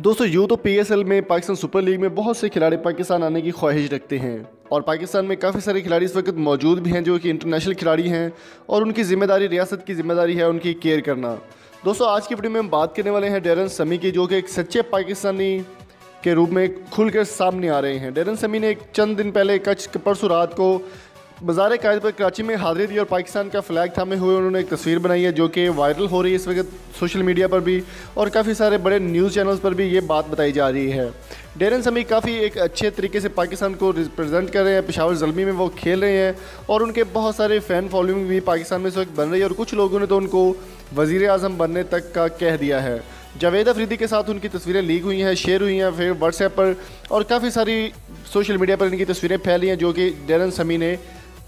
दोस्तों यूँ तो PSL में पाकिस्तान सुपर लीग में बहुत से खिलाड़ी पाकिस्तान आने की ख्वाहिश रखते हैं और पाकिस्तान में काफ़ी सारे खिलाड़ी इस वक्त मौजूद भी हैं जो कि इंटरनेशनल खिलाड़ी हैं और उनकी ज़िम्मेदारी रियासत की ज़िम्मेदारी है उनकी केयर करना। दोस्तों आज की वीडियो में हम बात करने वाले हैं डैरन समी की, जो कि एक सच्चे पाकिस्तानी के रूप में खुलकर सामने आ रहे हैं। डैरन समी ने एक चंद दिन पहले परसों रात को बाज़ार कायद पर कराची में हाज़िरी दी और पाकिस्तान का फ्लैग थामे हुए उन्होंने एक तस्वीर बनाई है जो कि वायरल हो रही है इस वक्त सोशल मीडिया पर भी और काफ़ी सारे बड़े न्यूज़ चैनल्स पर भी ये बात बताई जा रही है। डैरन समी काफ़ी एक अच्छे तरीके से पाकिस्तान को रिप्रेजेंट कर रहे हैं, पेशावर ज़ल्मी में वो खेल रहे हैं और उनके बहुत सारे फ़ैन फॉलोइंग भी पाकिस्तान में इस वक्त बन रही है और कुछ लोगों ने तो उनको वज़ीर आज़म बनने तक का कह दिया है। जावेद अफरीदी के साथ उनकी तस्वीरें लीक हुई हैं, शेयर हुई हैं फिर व्हाट्सएप पर और काफ़ी सारी सोशल मीडिया पर इनकी तस्वीरें फैली हैं जो कि डैरन समी ने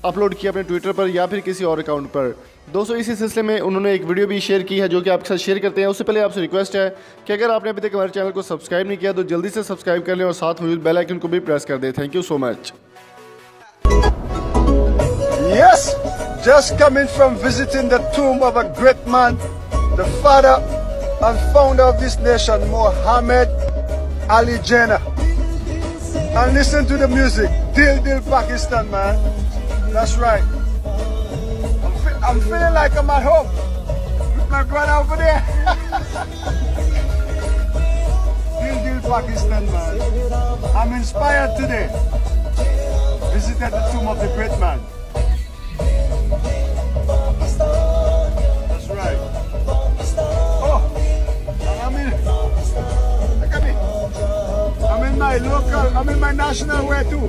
अपलोड किया अपने ट्विटर पर या फिर किसी और अकाउंट पर। दोस्तों इसी सिलसिले में उन्होंने एक वीडियो भी शेयर की है जो कि आपके साथ शेयर करते हैं। उससे पहले आपसे रिक्वेस्ट है कि अगर आपने अभी तक हमारे चैनल को सब्सक्राइब नहीं किया तो जल्दी से सब्सक्राइब कर लें और साथ मौजूद बेल आइकन को भी प्रेस कर दें। Thank you so much. Yes, just coming from visiting the tomb of a great man, the father and founder of this nation, Muhammad Ali Jinnah. And listen to the music, Dil Dil Pakistan, man. That's right. I'm feeling like I'm at home with my brother over there. Dil Dil Pakistan, man. I'm inspired today. Visited the tomb of the great man. That's right. Oh, look at me. I'm in my local, I'm in my national wear too.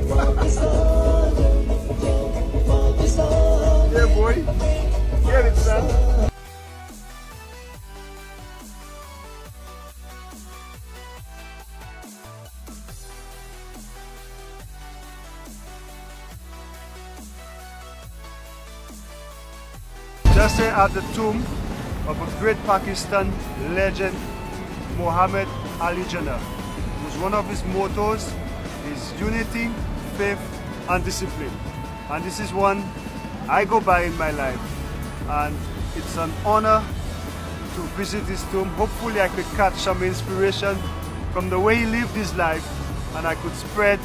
Yeah, boy. Get it, son. Just at the tomb of a great Pakistan legend, Muhammad Ali Jinnah, whose one of his mottos is unity, faith and discipline. And this is one I go by in my life. And it's an honor to visit his tomb. Hopefully I could catch some inspiration from the way he lived his life and I could spread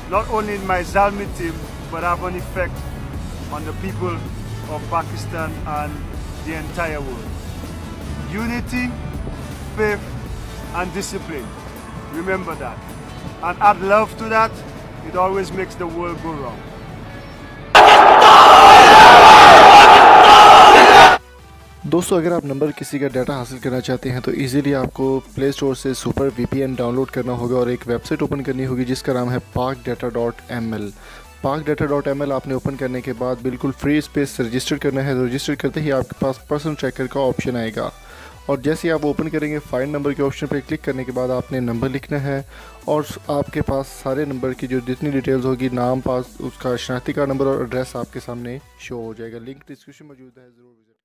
not only in my Zalmi team but have an effect on the people of Pakistan and the entire world. Unity, faith and discipline. Remember that. And add love to that, it always makes the world go round. दोस्तों अगर आप number किसी का data हासिल करना चाहते हैं तो इजीली आपको प्ले स्टोर से सुपर VPN डाउनलोड करना होगा और एक वेबसाइट ओपन करनी होगी जिसका नाम है pakdata.ml। pakdata.ml आपने ओपन करने के बाद बिल्कुल फ्री स्पेस से रजिस्टर करना है। रजिस्टर करते ही आपके पास पर्सन ट्रैकर का ऑप्शन आएगा और जैसे ही आप ओपन करेंगे फाइंड नंबर के ऑप्शन पर क्लिक करने के बाद आपने नंबर लिखना है और आपके पास सारे नंबर की जो जितनी डिटेल्स होगी, नाम, पास, उसका शनाख्ती कार्ड नंबर और एड्रेस आपके सामने शो हो जाएगा। लिंक डिस्क्रिप्शन मौजूद है, ज़रूर विजिट